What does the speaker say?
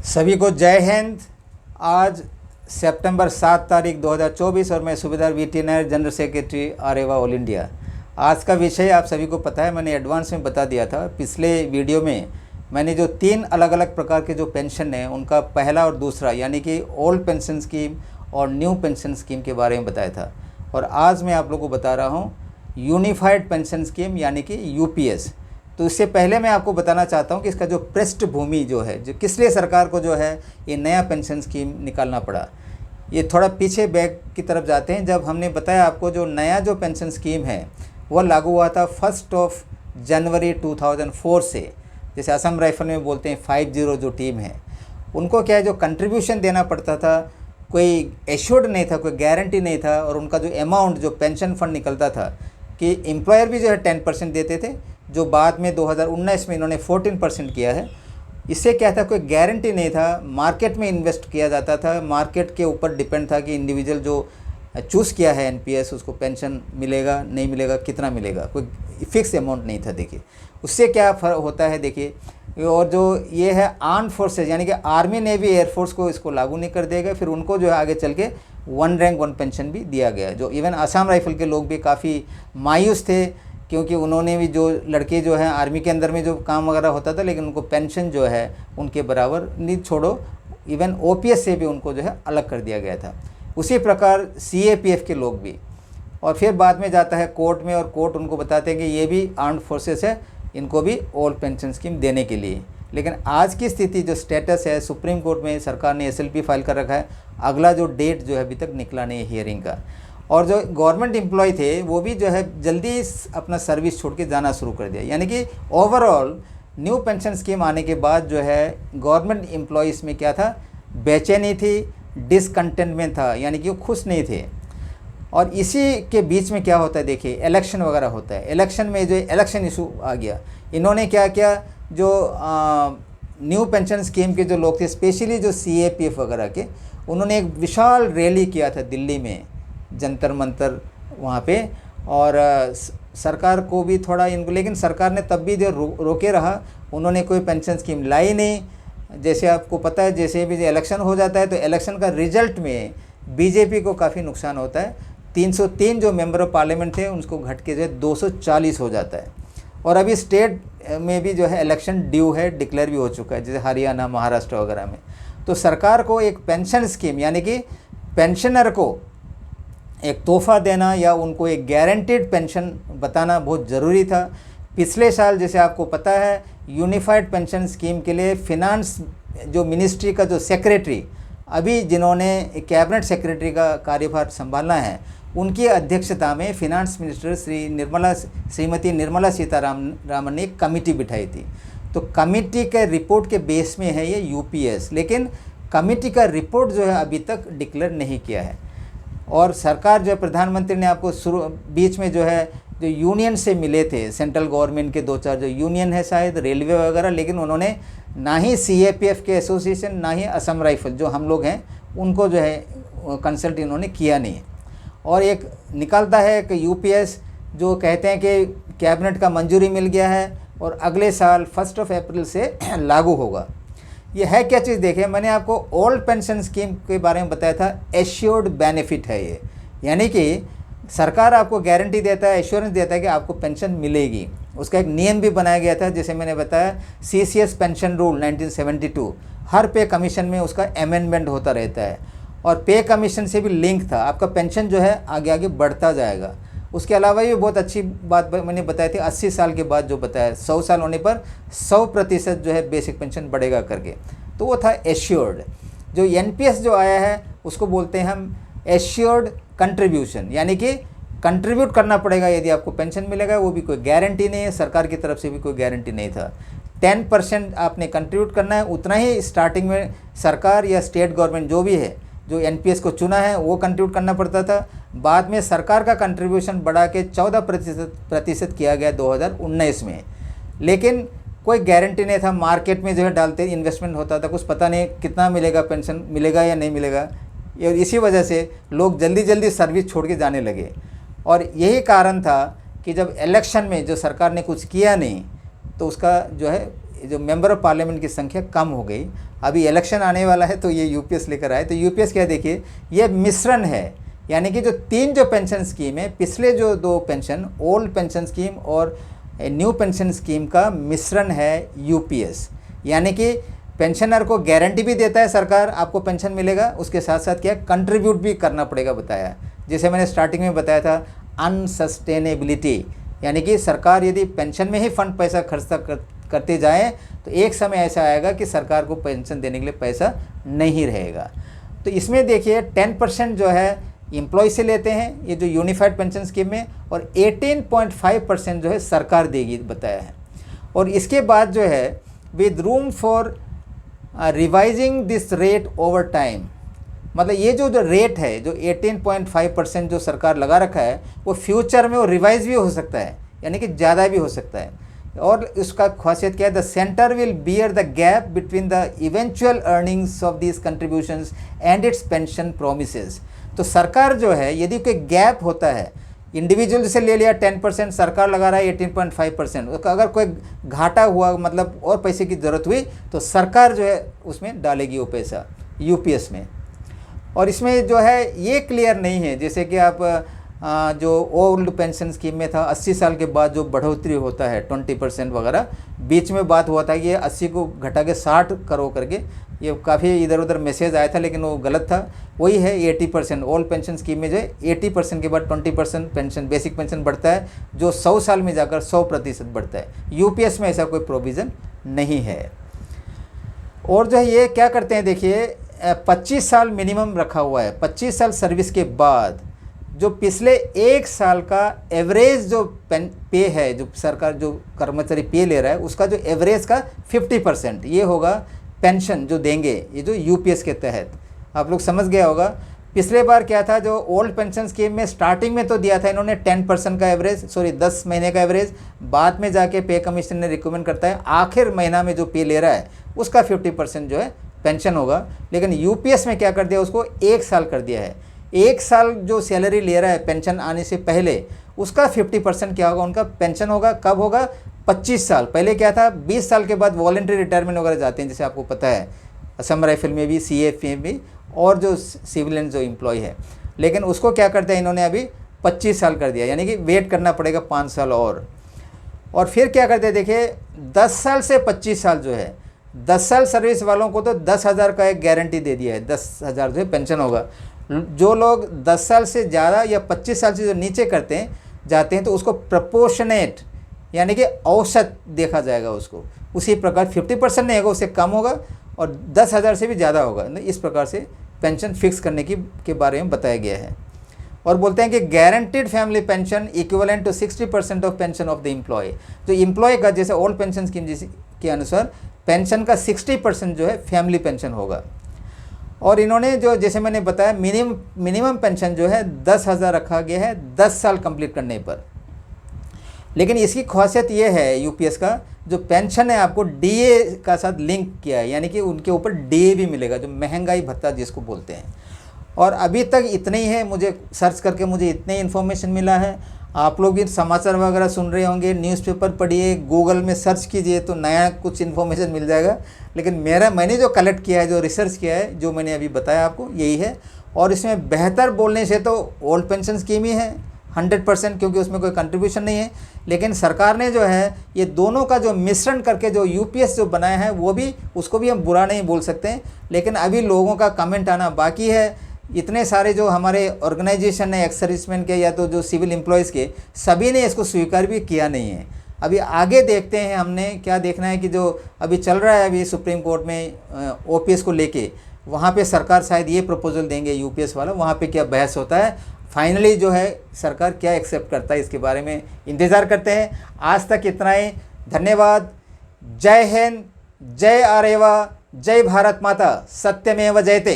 सभी को जय हिंद। आज सितंबर 7 तारीख 2024 और मैं सूबेदार वीटी नायर, जनरल सेक्रेटरी आरेवा ऑल इंडिया। आज का विषय आप सभी को पता है, मैंने एडवांस में बता दिया था। पिछले वीडियो में मैंने जो 3 अलग अलग प्रकार के जो पेंशन हैं उनका पहला और दूसरा यानी कि ओल्ड पेंशन स्कीम और न्यू पेंशन स्कीम के बारे में बताया था। और आज मैं आप लोगों को बता रहा हूँ यूनिफाइड पेंशन स्कीम यानी कि यूपीएस। तो इससे पहले मैं आपको बताना चाहता हूं कि इसका जो पृष्ठभूमि जो है, जो किस लिए सरकार को जो है ये नया पेंशन स्कीम निकालना पड़ा। ये थोड़ा पीछे बैक की तरफ जाते हैं। जब हमने बताया आपको जो नया जो पेंशन स्कीम है वह लागू हुआ था 1 जनवरी 2004 से। जैसे असम राइफल में बोलते हैं 50 जो टीम है, उनको क्या है जो कंट्रीब्यूशन देना पड़ता था, कोई एश्योर्ड नहीं था, कोई गारंटी नहीं था। और उनका जो अमाउंट जो पेंशन फंड निकलता था कि एम्प्लॉयर भी जो है 10% देते थे, जो बाद में 2019 में इन्होंने 14% किया है। इससे क्या था, कोई गारंटी नहीं था, मार्केट में इन्वेस्ट किया जाता था, मार्केट के ऊपर डिपेंड था कि इंडिविजुअल जो चूज़ किया है एनपीएस उसको पेंशन मिलेगा नहीं मिलेगा, कितना मिलेगा, कोई फिक्स अमाउंट नहीं था। देखिए उससे क्या फ़र्क होता है, देखिए। और जो ये है आर्म्ड फोर्सेज यानी कि आर्मी नेवी एयरफोर्स को इसको लागू नहीं कर देगा। फिर उनको जो है आगे चल के 1 रैंक 1 पेंशन भी दिया गया। जो इवन असम राइफल के लोग भी काफ़ी मायूस थे, क्योंकि उन्होंने भी जो लड़के जो हैं आर्मी के अंदर में जो काम वगैरह होता था, लेकिन उनको पेंशन जो है उनके बराबर नहीं, छोड़ो इवन ओपीएस से भी उनको जो है अलग कर दिया गया था। उसी प्रकार सीएपीएफ के लोग भी। और फिर बाद में जाता है कोर्ट में, और कोर्ट उनको बताते हैं कि ये भी आर्म्ड फोर्सेस है, इनको भी ओल्ड पेंशन स्कीम देने के लिए। लेकिन आज की स्थिति जो स्टेटस है, सुप्रीम कोर्ट में सरकार ने एसएलपी फाइल कर रखा है। अगला जो डेट जो है अभी तक निकला नहीं है हियरिंग का। और जो गवर्नमेंट एम्प्लॉय थे वो भी जो है जल्दी अपना सर्विस छोड़ के जाना शुरू कर दिया। यानी कि ओवरऑल न्यू पेंशन स्कीम आने के बाद जो है गवर्नमेंट एम्प्लॉयज़ में क्या था, बेचैनी थी, डिसकंटेंटमेंट था, यानी कि वो खुश नहीं थे। और इसी के बीच में क्या होता है, देखिए इलेक्शन वगैरह होता है। इलेक्शन में जो इलेक्शन इशू आ गया, इन्होंने क्या किया, जो न्यू पेंशन स्कीम के जो लोग थे, स्पेशली जो सीएपीएफ वगैरह के, उन्होंने एक विशाल रैली किया था दिल्ली में, जंतर मंतर वहाँ पे। और सरकार को भी थोड़ा इनको, लेकिन सरकार ने तब भी जो रोके रहा, उन्होंने कोई पेंशन स्कीम लाई नहीं। जैसे आपको पता है, जैसे भी इलेक्शन हो जाता है तो इलेक्शन का रिजल्ट में बीजेपी को काफ़ी नुकसान होता है। 303 जो मेंबर ऑफ पार्लियामेंट थे उनको घट के जो है 240 हो जाता है। और अभी स्टेट में भी जो है इलेक्शन ड्यू है, डिक्लेयर भी हो चुका है, जैसे हरियाणा, महाराष्ट्र वगैरह में। तो सरकार को एक पेंशन स्कीम यानी कि पेंशनर को एक तोहफा देना या उनको एक गारंटीड पेंशन बताना बहुत ज़रूरी था। पिछले साल जैसे आपको पता है यूनिफाइड पेंशन स्कीम के लिए फिनांस जो मिनिस्ट्री का जो सेक्रेटरी, अभी जिन्होंने कैबिनेट सेक्रेटरी का कार्यभार संभालना है, उनकी अध्यक्षता में फिनांस मिनिस्टर श्रीमती निर्मला सीतारामन ने एक कमेटी बिठाई थी। तो कमेटी के रिपोर्ट के बेस में है ये यूपीएस, लेकिन कमेटी का रिपोर्ट जो है अभी तक डिक्लेयर नहीं किया है। और सरकार जो है, प्रधानमंत्री ने आपको बीच में जो है जो यूनियन से मिले थे, सेंट्रल गवर्नमेंट के 2-4 जो यूनियन है शायद रेलवे वगैरह, लेकिन उन्होंने ना ही सीएपीएफ के एसोसिएशन ना ही असम राइफल जो हम लोग हैं उनको जो है कंसल्ट इन्होंने किया नहीं। और एक निकलता है कि यूपीएस जो कहते हैं कि कैबिनेट का मंजूरी मिल गया है और अगले साल 1 अप्रैल से लागू होगा। ये है क्या चीज़, देखें मैंने आपको ओल्ड पेंशन स्कीम के बारे में बताया था, एश्योर्ड बेनिफिट है ये। यानी कि सरकार आपको गारंटी देता है, एश्योरेंस देता है कि आपको पेंशन मिलेगी। उसका एक नियम भी बनाया गया था, जैसे मैंने बताया सीसीएस पेंशन रूल 1972, हर पे कमीशन में उसका अमेंडमेंट होता रहता है। और पे कमीशन से भी लिंक था, आपका पेंशन जो है आगे आगे बढ़ता जाएगा। उसके अलावा ये बहुत अच्छी बात मैंने बताई थी, 80 साल के बाद जो बताया 100 साल होने पर 100% जो है बेसिक पेंशन बढ़ेगा करके, तो वो था एश्योर्ड। जो एनपीएस जो आया है उसको बोलते हैं हम एश्योर्ड कंट्रीब्यूशन, यानी कि कंट्रीब्यूट करना पड़ेगा यदि आपको पेंशन मिलेगा, वो भी कोई गारंटी नहीं है, सरकार की तरफ से भी कोई गारंटी नहीं था। 10% आपने कंट्रीब्यूट करना है, उतना ही स्टार्टिंग में सरकार या स्टेट गवर्नमेंट जो भी है जो एनपीएस को चुना है वो कंट्रीब्यूट करना पड़ता था। बाद में सरकार का कंट्रीब्यूशन बढ़ा के 14% किया गया 2019 में, लेकिन कोई गारंटी नहीं था। मार्केट में जो है डालते इन्वेस्टमेंट होता था, कुछ पता नहीं कितना मिलेगा, पेंशन मिलेगा या नहीं मिलेगा। इसी वजह से लोग जल्दी जल्दी सर्विस छोड़ के जाने लगे। और यही कारण था कि जब इलेक्शन में जो सरकार ने कुछ किया नहीं तो उसका जो है जो मेंबर ऑफ पार्लियामेंट की संख्या कम हो गई। अभी इलेक्शन आने वाला है तो ये यूपीएस लेकर आए। तो यूपीएस क्या देखिए, ये मिश्रण है, यानी कि जो तीन जो पेंशन स्कीम है, पिछले जो दो पेंशन, ओल्ड पेंशन स्कीम और न्यू पेंशन स्कीम का मिश्रण है यूपीएस। यानी कि पेंशनर को गारंटी भी देता है सरकार, आपको पेंशन मिलेगा, उसके साथ साथ क्या कंट्रीब्यूट भी करना पड़ेगा बताया। जैसे मैंने स्टार्टिंग में बताया था अनसस्टेनेबिलिटी, यानी कि सरकार यदि पेंशन में ही फंड पैसा खर्च करते जाए तो एक समय ऐसा आएगा कि सरकार को पेंशन देने के लिए पैसा नहीं रहेगा। तो इसमें देखिए 10% जो है एम्प्लॉय से लेते हैं ये जो यूनिफाइड पेंशन स्कीम में, और 18.5% जो है सरकार देगी बताया है। और इसके बाद जो है with room for revising this rate over time, मतलब ये जो रेट है जो 18.5% जो सरकार लगा रखा है वो फ्यूचर में वो रिवाइज भी हो सकता है, यानी कि ज़्यादा भी हो सकता है। और इसका खासियत क्या है, the centre will bear the gap between the eventual earnings of this contributions and it's pension promises. तो सरकार जो है यदि कोई गैप होता है, इंडिविजुअल से ले लिया 10%, सरकार लगा रहा है 18.5%, अगर कोई घाटा हुआ मतलब और पैसे की ज़रूरत हुई तो सरकार जो है उसमें डालेगी वो पैसा यूपीएस में। और इसमें जो है ये क्लियर नहीं है, जैसे कि आप जो ओल्ड पेंशन स्कीम में था 80 साल के बाद जो बढ़ोतरी होता है 20% वगैरह, बीच में बात हुआ था कि ये 80 को घटा के 60 करो करके, ये काफ़ी इधर उधर मैसेज आया था लेकिन वो गलत था। वही है 80%, ओल्ड पेंशन स्कीम में जो है 80% के बाद 20% पेंशन, बेसिक पेंशन बढ़ता है, जो 100 साल में जाकर 100% बढ़ता है। यूपीएस में ऐसा कोई प्रोविज़न नहीं है। और जो है ये क्या करते हैं देखिए, 25 साल मिनिमम रखा हुआ है। 25 साल सर्विस के बाद जो पिछले एक साल का एवरेज जो पे है, जो सरकार जो कर्मचारी पे ले रहा है उसका जो एवरेज का 50% ये होगा पेंशन जो देंगे ये जो यूपीएस के तहत। आप लोग समझ गया होगा पिछले बार क्या था, जो ओल्ड पेंशन स्कीम में स्टार्टिंग में तो दिया था इन्होंने 10% का एवरेज, 10 महीने का एवरेज, बाद में जाके पे कमीशन ने रिकमेंड करता है आखिर महीना में जो पे ले रहा है उसका 50% जो है पेंशन होगा। लेकिन यूपीएस में क्या कर दिया, उसको एक साल कर दिया है। एक साल जो सैलरी ले रहा है पेंशन आने से पहले उसका 50% क्या होगा, उनका पेंशन होगा। कब होगा, 25 साल। पहले क्या था, 20 साल के बाद वॉलंटरी रिटायरमेंट वगैरह जाते हैं, जैसे आपको पता है असम राइफल में भी, सीएएफ में भी, और जो सिविलियन जो एम्प्लॉय है। लेकिन उसको क्या करते हैं इन्होंने अभी 25 साल कर दिया, यानी कि वेट करना पड़ेगा 5 साल और फिर क्या करते हैं देखिए 10 साल से 25 साल जो है, 10 साल सर्विस वालों को तो 10,000 का एक गारंटी दे दिया है, 10,000 जो है पेंशन होगा। जो लोग 10 साल से ज़्यादा या 25 साल से जो नीचे जाते हैं तो उसको प्रपोर्शनेट यानी कि औसत देखा जाएगा उसको, उसी प्रकार 50% नहीं होगा, उससे कम होगा और 10,000 से भी ज़्यादा होगा। इस प्रकार से पेंशन फिक्स करने के बारे में बताया गया है। और बोलते हैं कि guaranteed family pension equivalent to 60% of pension of the employ. तो एम्प्लॉय का जैसे ओल्ड पेंशन स्कीम के अनुसार पेंशन का 60% जो है फैमिली पेंशन होगा। और इन्होंने जो जैसे मैंने बताया मिनिमम पेंशन जो है 10,000 रखा गया है 10 साल कंप्लीट करने पर। लेकिन इसकी खासियत ये है यूपीएस का जो पेंशन है आपको डीए का साथ लिंक किया है, यानी कि उनके ऊपर डीए भी मिलेगा, जो महंगाई भत्ता जिसको बोलते हैं। और अभी तक इतने ही है, मुझे सर्च करके मुझे इतने इन्फॉर्मेशन मिला है। आप लोग भी समाचार वगैरह सुन रहे होंगे, न्यूज़पेपर पढ़िए, गूगल में सर्च कीजिए तो नया कुछ इन्फॉर्मेशन मिल जाएगा। लेकिन मैंने जो कलेक्ट किया है, जो रिसर्च किया है, जो मैंने अभी बताया आपको यही है। और इसमें बेहतर बोलने से तो ओल्ड पेंशन स्कीम ही है 100%, क्योंकि उसमें कोई कंट्रीब्यूशन नहीं है। लेकिन सरकार ने जो है ये दोनों का जो मिश्रण करके जो यूपीएस जो बनाया है वो भी, उसको भी हम बुरा नहीं बोल सकते हैं। लेकिन अभी लोगों का कमेंट आना बाकी है। इतने सारे जो हमारे ऑर्गेनाइजेशन है एक्स सर्विसमैन के या तो जो सिविल एम्प्लॉयज़ के, सभी ने इसको स्वीकार भी किया नहीं है। अभी आगे देखते हैं, हमने क्या देखना है कि जो अभी चल रहा है अभी सुप्रीम कोर्ट में ओपीएस को लेके, वहाँ पे सरकार शायद ये प्रपोजल देंगे यूपीएस वाला, वहाँ पे क्या बहस होता है, फाइनली जो है सरकार क्या एक्सेप्ट करता है इसके बारे में इंतज़ार करते हैं। आज तक इतना ही, धन्यवाद। जय हिंद, जय आरेवा, जय भारत माता, सत्यमेव जयते।